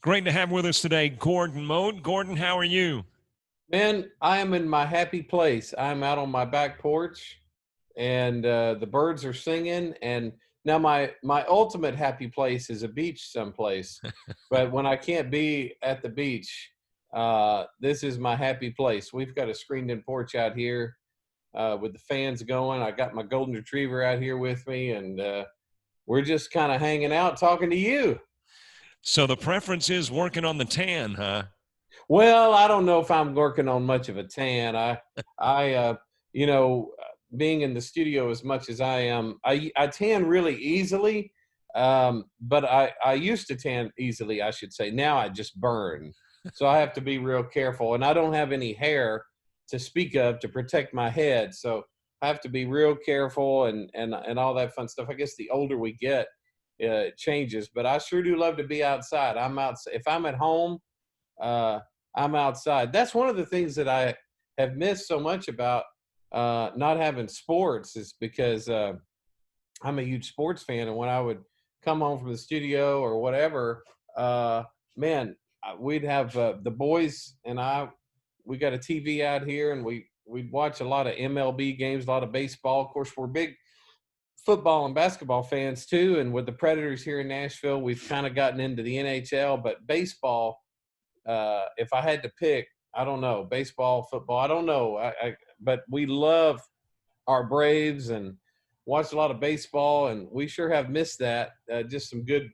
Great to have with us today, Gordon Mote. Gordon, how are you? Man, I am in my happy place. I'm out on my back porch, and the birds are singing. And now my ultimate happy place is a beach someplace. But when I can't be at the beach, this is my happy place. We've got a screened-in porch out here with the fans going. I got my golden retriever out here with me, and we're just kind of hanging out, talking to you. So the preference is working on the tan, huh? Well, I don't know if I'm working on much of a tan. I, you know, being in the studio as much as I am, I tan really easily. But I used to tan easily, I should say. Now I just burn. So I have to be real careful. And I don't have any hair to speak of to protect my head. So I have to be real careful and all that fun stuff. I guess the older we get, it changes. But I sure do love to be outside. I'm outside. If I'm at home, uh, I'm outside. That's one of the things that I have missed so much about not having sports is because I'm a huge sports fan. And when I would come home from the studio or whatever, man, we'd have the boys and we got a TV out here and we'd watch a lot of MLB games, a lot of baseball. Of course, we're big football and basketball fans too. And with the Predators here in Nashville, we've kind of gotten into the NHL, but baseball, if I had to pick, I don't know, baseball, football, I don't know. But we love our Braves and watch a lot of baseball, and we sure have missed that. Just some good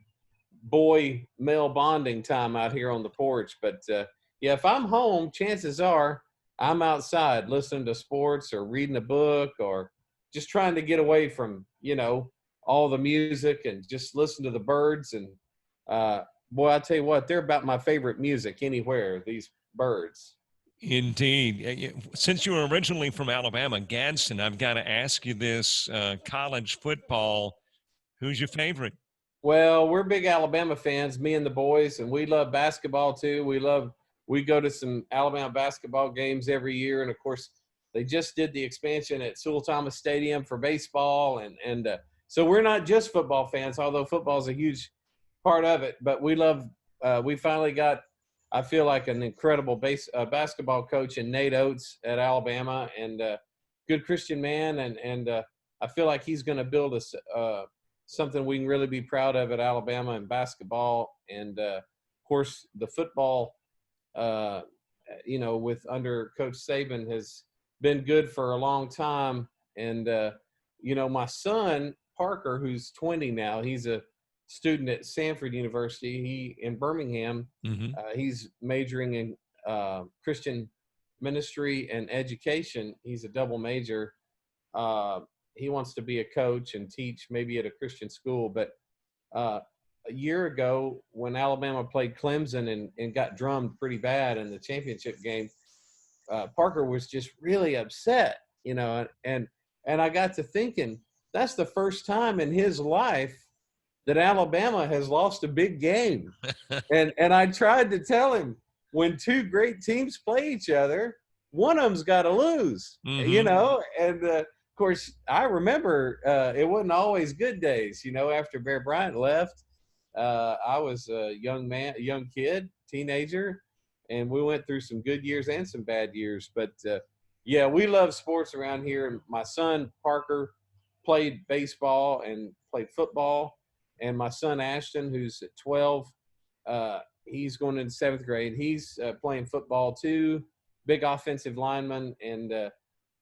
boy male bonding time out here on the porch. But yeah, if I'm home, chances are I'm outside listening to sports or reading a book or just trying to get away from, all the music and just listen to the birds. And boy, I tell you what, they're about my favorite music anywhere, these birds. Indeed. Since you were originally from Alabama, Gadsden, I've got to ask you this, college football, who's your favorite? Well, we're big Alabama fans, me and the boys, and we love basketball too. We go to some Alabama basketball games every year, and of course, they just did the expansion at Sewell Thomas Stadium for baseball, and so we're not just football fans, although football is a huge part of it. But we love. We finally got, I feel like, an incredible basketball coach in Nate Oates at Alabama, and good Christian man, and I feel like he's going to build us something we can really be proud of at Alabama in basketball, and of course the football. With under Coach Saban has been good for a long time, and my son Parker, who's 20 now, he's a student at Samford University. In Birmingham. Mm-hmm. He's majoring in Christian ministry and education. He's a double major. He wants to be a coach and teach maybe at a Christian school. But a year ago, when Alabama played Clemson and got drummed pretty bad in the championship game, Parker was just really upset, and I got to thinking, that's the first time in his life that Alabama has lost a big game. And I tried to tell him, when two great teams play each other, one of them's got to lose, Mm-hmm. and of course, I remember it wasn't always good days, after Bear Bryant left. I was a young kid, teenager, and we went through some good years and some bad years. But yeah, we love sports around here. And my son Parker played baseball and played football, and my son Ashton, who's at 12, he's going into 7th grade. He's playing football too, big offensive lineman, and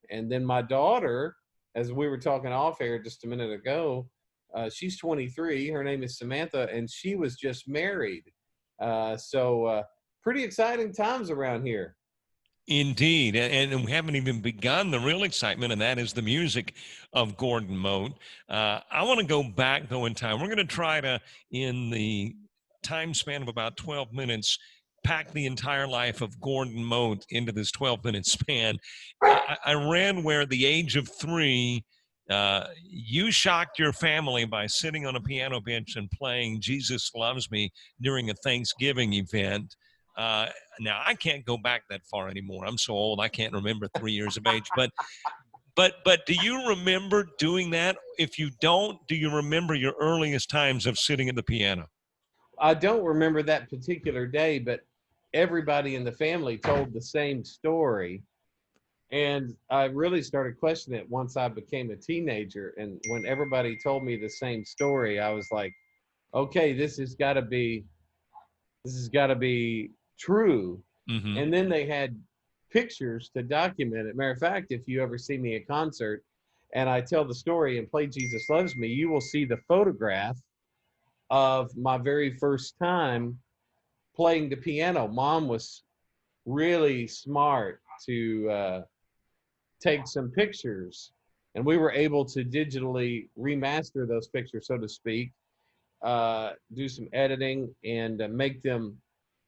then my daughter, as we were talking off air just a minute ago, she's 23. Her name is Samantha, and she was just married. So pretty exciting times around here. Indeed. And we haven't even begun the real excitement, and that is the music of Gordon Mote. I want to go back, though, in time. We're going to try to, in the time span of about 12 minutes, pack the entire life of Gordon Mote into this 12-minute span. I ran where at the age of 3, you shocked your family by sitting on a piano bench and playing Jesus Loves Me during a Thanksgiving event. Now, I can't go back that far anymore. I'm so old, I can't remember 3 years of age. But do you remember doing that? If you don't, do you remember your earliest times of sitting at the piano? I don't remember that particular day, but everybody in the family told the same story. And I really started questioning it once I became a teenager. And when everybody told me the same story, I was like, okay, this has got to be true. Mm-hmm. And then they had pictures to document it. Matter of fact, if you ever see me at concert and I tell the story and play Jesus Loves Me, you will see the photograph of my very first time playing the piano. Mom was really smart to take some pictures, and we were able to digitally remaster those pictures, so to speak, do some editing, and make them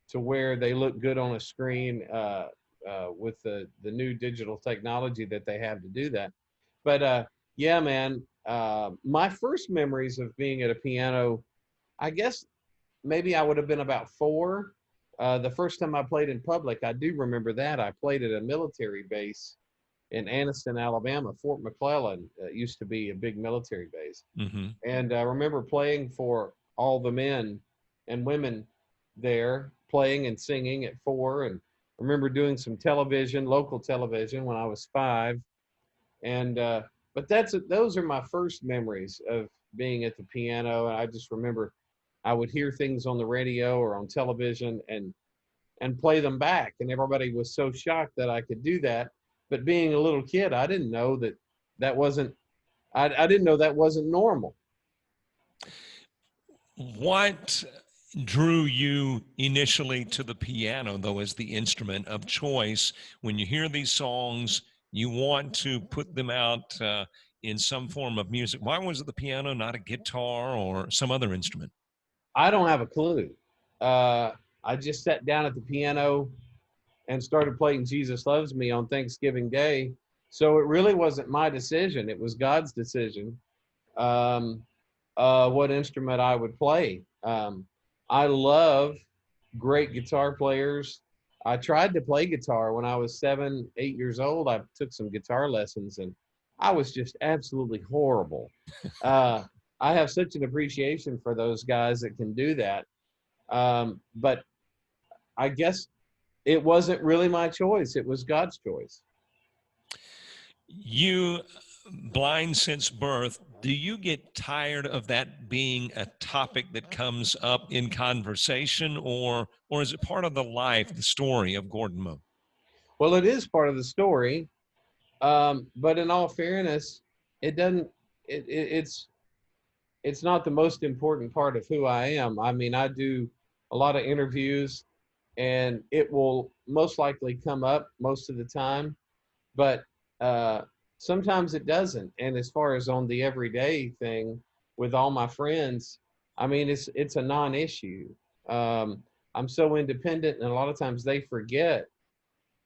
to where they look good on a screen with the new digital technology that they have to do that. But yeah, man, my first memories of being at a piano, I guess maybe I would have been about 4. The first time I played in public, I do remember that. I played at a military base in Anniston, Alabama. Fort McClellan used to be a big military base. Mm-hmm. And I remember playing for all the men and women there, playing and singing at 4. And I remember doing some television, local television, when I was 5. And but those are my first memories of being at the piano. And I just remember I would hear things on the radio or on television and play them back, and everybody was so shocked that I could do that. But being a little kid, I didn't know that wasn't I didn't know that wasn't normal. What drew you initially to the piano, though, as the instrument of choice? When you hear these songs, you want to put them out in some form of music. Why was it the piano, not a guitar or some other instrument? I don't have a clue. Uh, I just sat down at the piano and started playing Jesus Loves Me on Thanksgiving Day. So it really wasn't my decision. It was God's decision um, what instrument I would play. I love great guitar players. I tried to play guitar when I was 7, 8 years old. I took some guitar lessons and I was just absolutely horrible. Uh, I have such an appreciation for those guys that can do that. But I guess it wasn't really my choice. It was God's choice. You blind since birth, do you get tired of that being a topic that comes up in conversation, or is it part of the life, the story of Gordon Mote? Well, it is part of the story. But in all fairness, it doesn't, it's not the most important part of who I am. I mean, I do a lot of interviews and it will most likely come up most of the time, but sometimes it doesn't. And as far as on the everyday thing with all my friends, I mean, it's a non-issue. I'm so independent, and a lot of times they forget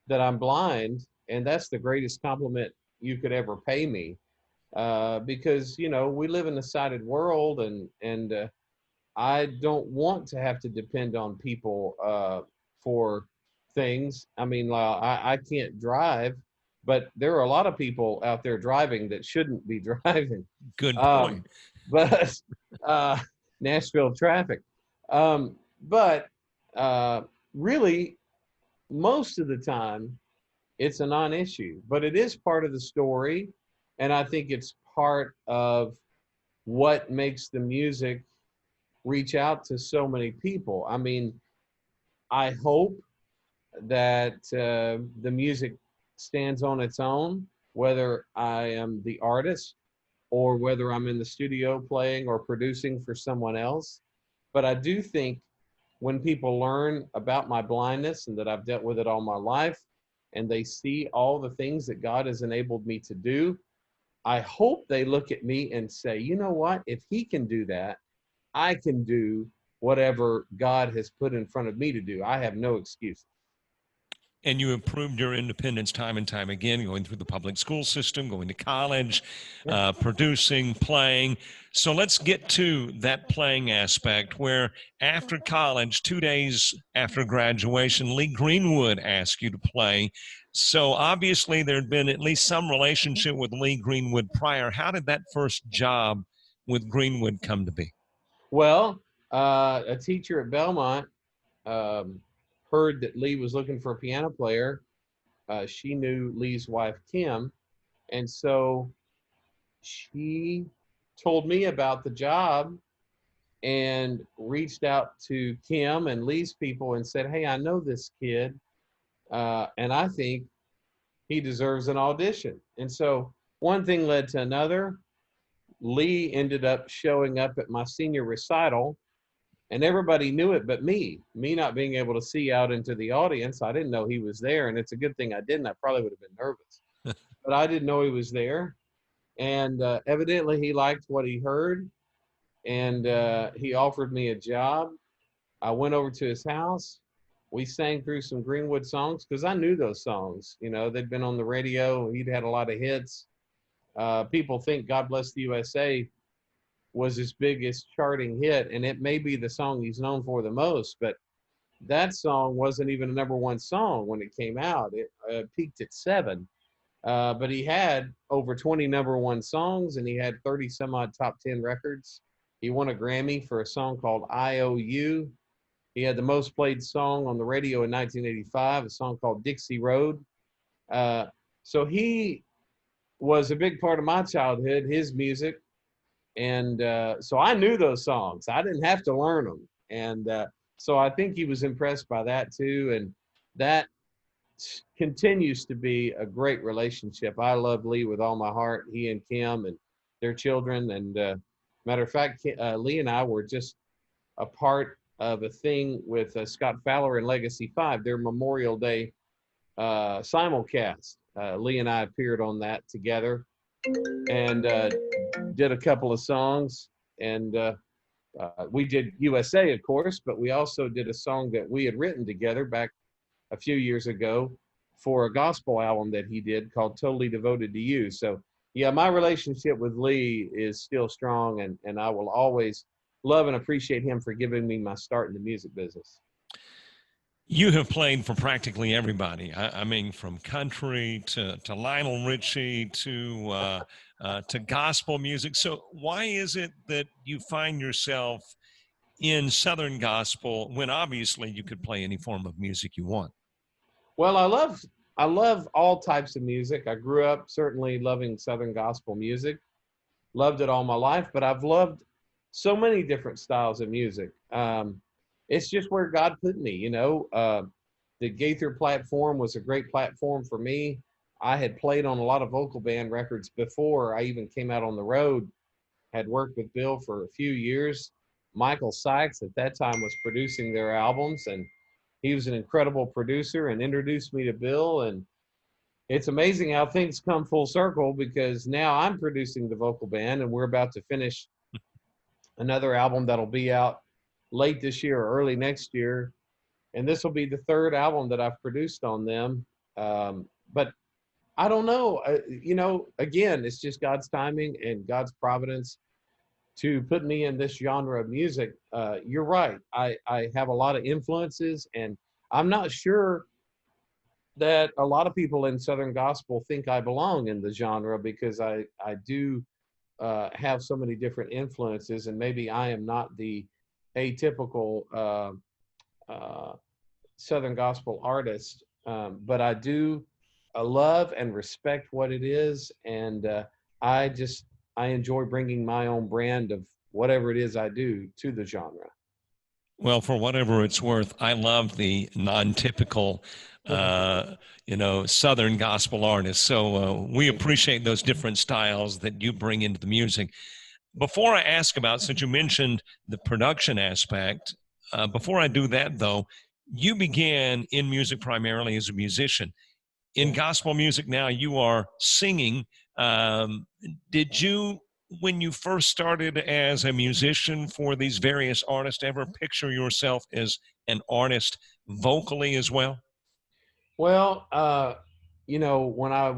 that I'm blind, and that's the greatest compliment you could ever pay me. Because we live in a sighted world, and I don't want to have to depend on people for things. I mean, I can't drive, but there are a lot of people out there driving that shouldn't be driving. Good Um, point. but Nashville traffic. But really, most of the time, it's a non-issue. But it is part of the story, and I think it's part of what makes the music reach out to so many people. I mean, I hope that the music stands on its own, whether I am the artist or whether I'm in the studio playing or producing for someone else. But I do think when people learn about my blindness and that I've dealt with it all my life, and they see all the things that God has enabled me to do, I hope they look at me and say, you know what? If he can do that, I can do whatever God has put in front of me to do. I have no excuse. And you have proved your independence time and time again, going through the public school system, going to college, Yeah. producing, playing. So let's get to that playing aspect where after college, 2 days after graduation, Lee Greenwood asked you to play. So obviously there had been at least some relationship with Lee Greenwood prior. How did that first job with Greenwood come to be? Well, A teacher at Belmont um, heard that Lee was looking for a piano player. She knew Lee's wife, Kim. And so she told me about the job and reached out to Kim and Lee's people and said, "Hey, I know this kid, and I think he deserves an audition." And so one thing led to another. Lee ended up showing up at my senior recital, and everybody knew it but me. Me not being able to see out into the audience, I didn't know he was there, and it's a good thing I didn't. I probably would have been nervous, but I didn't know he was there. And evidently, he liked what he heard, and he offered me a job. I went over to his house. We sang through some Greenwood songs because I knew those songs. You know, they'd been on the radio. He'd had a lot of hits. People think "God Bless the USA" was his biggest charting hit, and it may be the song he's known for the most, but that song wasn't even a number one song when it came out. It peaked at 7. But he had over 20 number one songs, and he had 30 some odd top 10 records. He won a Grammy for a song called "IOU." He had the most played song on the radio in 1985, a song called "Dixie Road." Uh, so he was a big part of my childhood, his music. And so I knew those songs. I didn't have to learn them. And so I think he was impressed by that too. And that continues to be a great relationship. I love Lee with all my heart, he and Kim and their children. And matter of fact, Lee and I were just a part of a thing with Scott Fowler and Legacy 5, their Memorial Day simulcast. Lee and I appeared on that together and did a couple of songs. And we did USA, of course, but we also did a song that we had written together back a few years ago for a gospel album that he did called "Totally Devoted to You." So, yeah, my relationship with Lee is still strong, and I will always love and appreciate him for giving me my start in the music business. You have played for practically everybody. I mean, from country to Lionel Richie to gospel music. So why is it that you find yourself in Southern gospel when obviously you could play any form of music you want? Well, I love all types of music. I grew up certainly loving Southern gospel music, loved it all my life, but I've loved so many different styles of music. It's just where God put me, you know. The Gaither platform was a great platform for me. I had played on a lot of vocal band records before I even came out on the road, had worked with Bill for a few years. Michael Sykes at that time was producing their albums, and he was an incredible producer and introduced me to Bill. And it's amazing how things come full circle because now I'm producing the vocal band, and we're about to finish another album that'll be out late this year or early next year. And this will be the third album that I've produced on them. But I don't know. You know, again, it's just God's timing and God's providence to put me in this genre of music. You're right. I have a lot of influences, and I'm not sure that a lot of people in Southern gospel think I belong in the genre because I do have so many different influences, and maybe I am not the atypical Southern gospel artist, but I do love and respect what it is, and I just I enjoy bringing my own brand of whatever it is I do to the genre. Well, for whatever it's worth, I love the non-typical, Southern gospel artists. So we appreciate those different styles that you bring into the music. Before I ask about, since you mentioned the production aspect, before I do that, though, you began in music primarily as a musician. In gospel music now, you are singing. Did you, when you first started as a musician for these various artists, ever picture yourself as an artist vocally as well? Well, you know, when I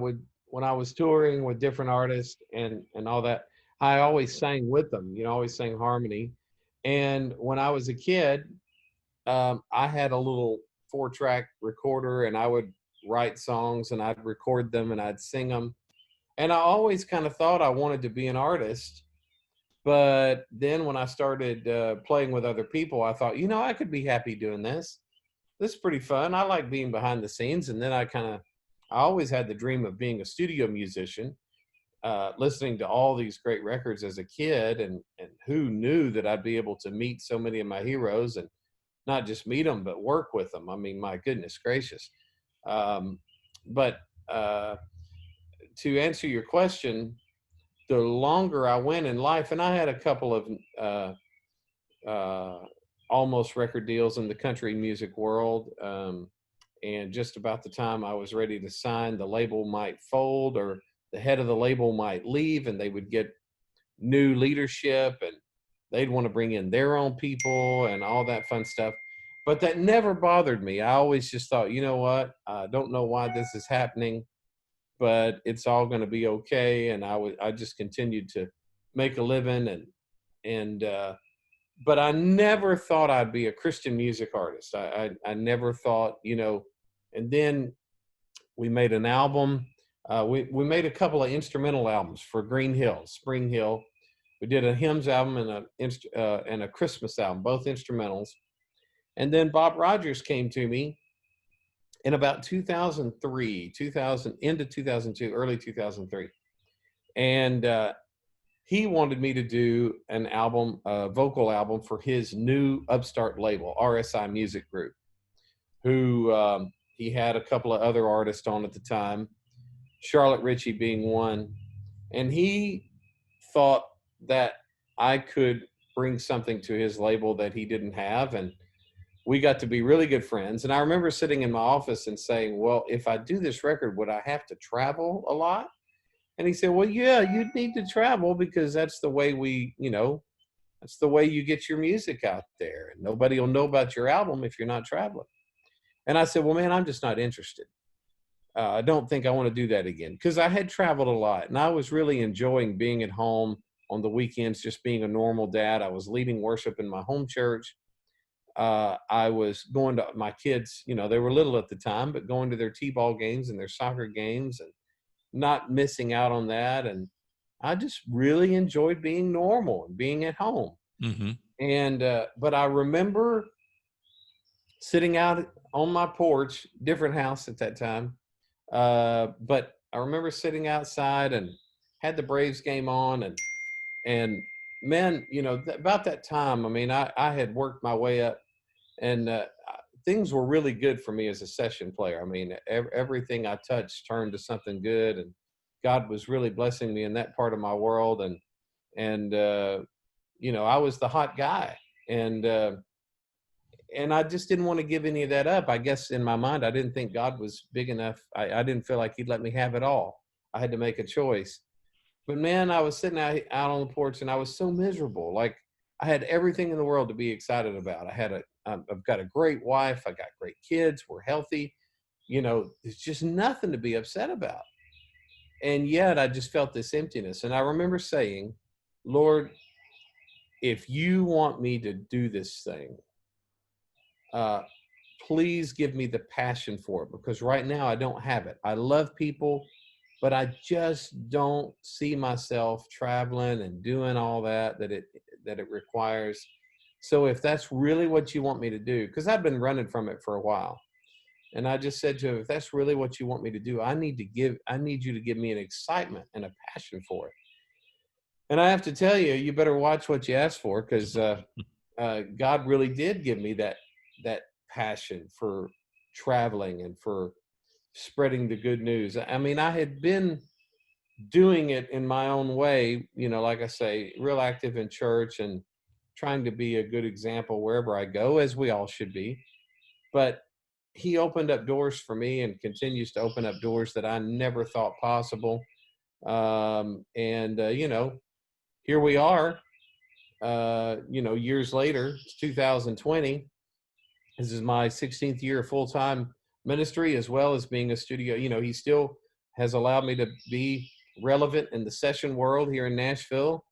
was touring with different artists and all that, I always sang with them. You know, always sang harmony. And when I was a kid, I had a little 4-track recorder, and I would write songs and I'd record them and I'd sing them. And I always kind of thought I wanted to be an artist, But then when I started playing with other people, I thought, I could be happy doing this. This is pretty fun. I like being behind the scenes. And then I always had the dream of being a studio musician, listening to all these great records as a kid. And who knew that I'd be able to meet so many of my heroes, and not just meet them, but work with them. I mean, my goodness gracious. Um, but to answer your question, the longer I went in life, and I had a couple of uh, almost record deals in the country music world. And just about the time I was ready to sign, the label might fold, or the head of the label might leave, and they would get new leadership, and they'd want to bring in their own people and all that fun stuff. But that never bothered me. I always just thought, you know what? I don't know why this is happening, but it's all going to be okay. And I just continued to make a living, and but I never thought I'd be a Christian music artist. I never thought, and then we made an album. We made a couple of instrumental albums for Green Hill, Spring Hill. We did a hymns album and a Christmas album, both instrumentals. And then Bob Rogers came to me in about 2003, 2000 into 2002, early 2003, and he wanted me to do an album, a vocal album for his new upstart label, RSI Music Group, who he had a couple of other artists on at the time, Charlotte Ritchie being one. And he thought that I could bring something to his label that he didn't have. And we got to be really good friends. And I remember sitting in my office and saying, well, if I do this record, would I have to travel a lot? And he said, well, yeah, you'd need to travel, because that's the way that's the way you get your music out there. And nobody will know about your album if you're not traveling. And I said, well, man, I'm just not interested. I don't think I want to do that again, because I had traveled a lot and I was really enjoying being at home on the weekends, just being a normal dad. I was leading worship in my home church. I was going to my kids, they were little at the time, but going to their t-ball games and their soccer games and not missing out on that. And I just really enjoyed being normal and being at home. Mm-hmm. And but I remember sitting out on my porch, different house at that time. But I remember sitting outside and had the Braves game on, and man, about that time, I mean, I had worked my way up, and things were really good for me as a session player. I mean, everything I touched turned to something good, and God was really blessing me in that part of my world. And I was the hot guy, and I just didn't want to give any of that up. I guess in my mind, I didn't think God was big enough. I didn't feel like he'd let me have it all. I had to make a choice. But man, I was sitting out on the porch, and I was so miserable. Like, I had everything in the world to be excited about. I've got a great wife. I got great kids. We're healthy. There's just nothing to be upset about. And yet I just felt this emptiness. And I remember saying, Lord, if you want me to do this thing, please give me the passion for it, because right now I don't have it. I love people, but I just don't see myself traveling and doing all that it requires. So if that's really what you want me to do, because I've been running from it for a while, and I just said to him, if that's really what you want me to do, I need you to give me an excitement and a passion for it. And I have to tell you, you better watch what you ask for, because God really did give me that passion for traveling and for spreading the good news. I mean, I had been doing it in my own way, like I say, real active in church and trying to be a good example wherever I go, as we all should be. But he opened up doors for me and continues to open up doors that I never thought possible. Here we are, years later. It's 2020. This is my 16th year of full-time ministry, as well as being a studio. He still has allowed me to be relevant in the session world here in Nashville.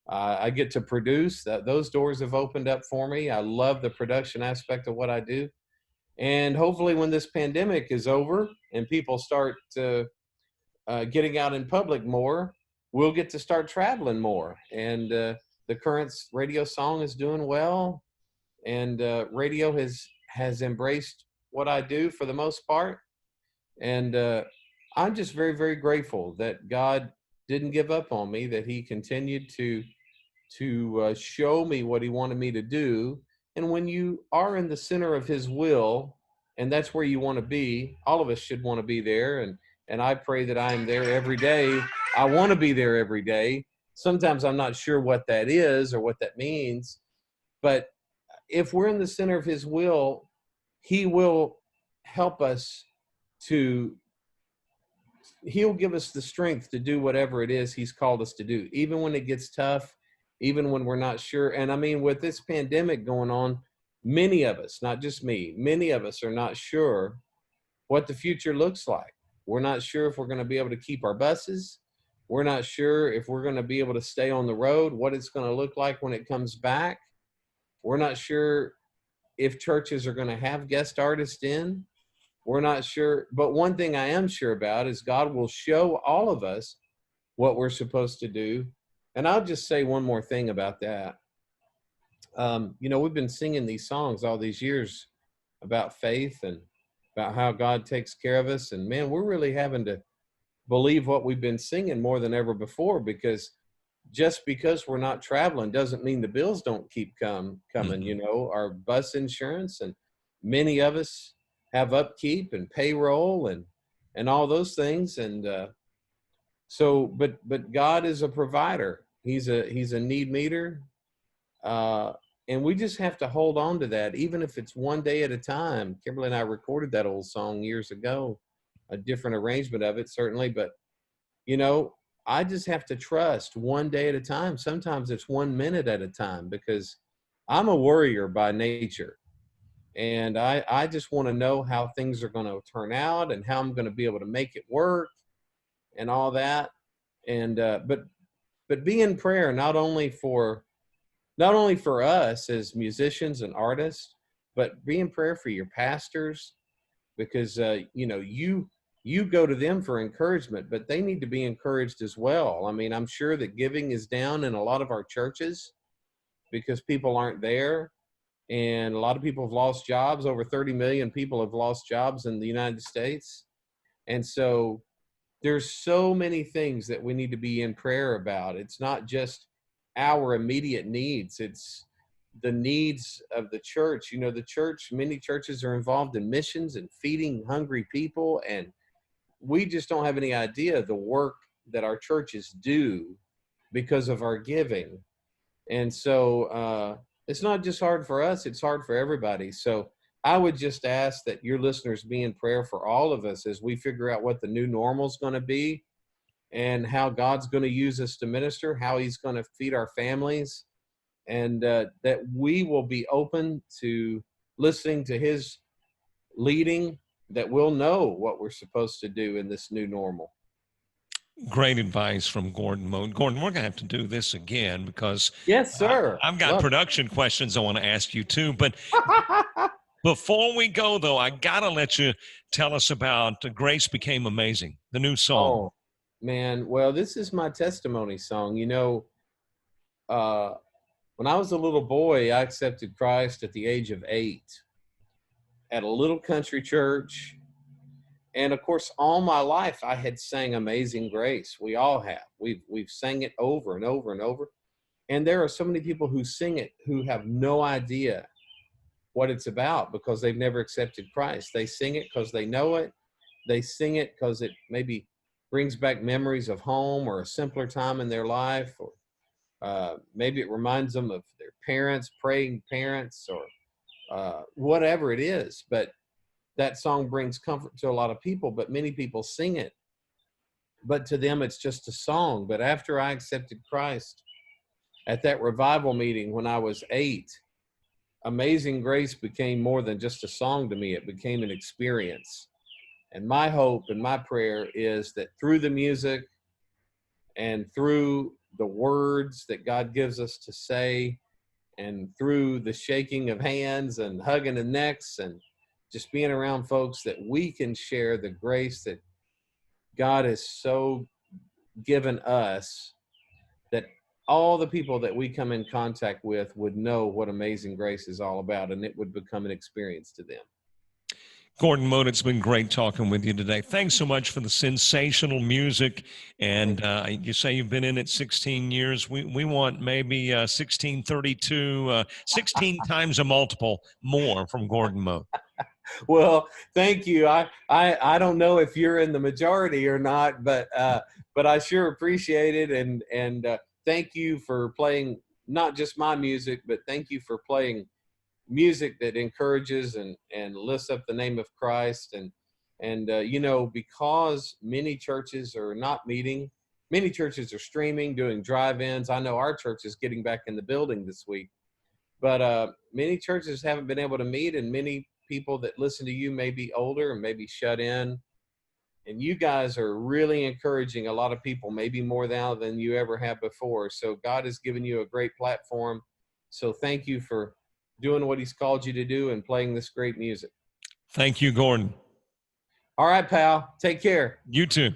I get to produce. Those doors have opened up for me. I love the production aspect of what I do. And hopefully when this pandemic is over and people start getting out in public more, we'll get to start traveling more. And the current radio song is doing well, and radio has embraced what I do for the most part. And I'm just very, very grateful that God didn't give up on me, that He continued to show me what He wanted me to do. And when you are in the center of His will, and that's where you want to be, all of us should want to be there. And I pray that I am there every day. I want to be there every day. Sometimes I'm not sure what that is or what that means, but if we're in the center of His will, He will help us to, He'll give us the strength to do whatever it is He's called us to do, even when it gets tough, even when we're not sure. And I mean, with this pandemic going on, many of us, not just me, many of us are not sure what the future looks like. We're not sure if we're going to be able to keep our buses. We're not sure if we're going to be able to stay on the road, what it's going to look like when it comes back. We're not sure if churches are going to have guest artists in. We're not sure. But one thing I am sure about is God will show all of us what we're supposed to do. And I'll just say one more thing about that. We've been singing these songs all these years about faith and about how God takes care of us. And man, we're really having to believe what we've been singing more than ever before, because just because we're not traveling doesn't mean the bills don't keep coming. Our bus insurance, and many of us have upkeep and payroll and all those things. And but God is a provider. He's a need meter. And we just have to hold on to that, even if it's one day at a time. Kimberly and I recorded that old song years ago, a different arrangement of it, certainly. But, I just have to trust one day at a time. Sometimes it's 1 minute at a time, because I'm a worrier by nature. And I just want to know how things are going to turn out and how I'm going to be able to make it work and all that. And but be in prayer, not only for us as musicians and artists, but be in prayer for your pastors, because you go to them for encouragement, but they need to be encouraged as well. I mean, I'm sure that giving is down in a lot of our churches because people aren't there, and a lot of people have lost jobs. Over 30 million people have lost jobs in the United States. And so there's so many things that we need to be in prayer about. It's not just our immediate needs, it's the needs of the church. The church, many churches are involved in missions and feeding hungry people, and we just don't have any idea the work that our churches do because of our giving. And so it's not just hard for us, it's hard for everybody. So I would just ask that your listeners be in prayer for all of us as we figure out what the new normal is going to be, and how God's going to use us to minister, how He's going to feed our families, and that we will be open to listening to His leading, that we'll know what we're supposed to do in this new normal. Great advice from Gordon Mote. Gordon, we're going to have to do this again, because Yes, sir. I've got production questions I want to ask you too. But before we go, though, I got to let you tell us about Grace Became Amazing, the new song. Oh, man. Well, this is my testimony song. When I was a little boy, I accepted Christ at the age of 8 at a little country church. And of course, all my life I had sang Amazing Grace. We all have. We've sang it over and over and over. And there are so many people who sing it who have no idea what it's about, because they've never accepted Christ. They sing it because they know it. They sing it because it maybe brings back memories of home or a simpler time in their life, or maybe it reminds them of their parents, praying parents, or whatever it is. But that song brings comfort to a lot of people, but many people sing it. But to them, it's just a song. But after I accepted Christ at that revival meeting when I was 8, Amazing Grace became more than just a song to me. It became an experience. And my hope and my prayer is that through the music and through the words that God gives us to say, and through the shaking of hands and hugging of necks and just being around folks, that we can share the grace that God has so given us, that all the people that we come in contact with would know what Amazing Grace is all about, and it would become an experience to them. Gordon Mote, it's been great talking with you today. Thanks so much for the sensational music. And you say you've been in it 16 years. We want maybe 1632, 16 times a multiple more from Gordon Mote. Well, thank you. I don't know if you're in the majority or not, but I sure appreciate it, and thank you for playing not just my music, but thank you for playing music that encourages and lifts up the name of Christ. And you know, because many churches are not meeting, many churches are streaming, doing drive-ins. I know our church is getting back in the building this week, but many churches haven't been able to meet, and many people that listen to you may be older and maybe shut in. And you guys are really encouraging a lot of people, maybe more now than you ever have before. So God has given you a great platform. So thank you for doing what he's called you to do and playing this great music. Thank you, Gordon. All right, pal. Take care. You too.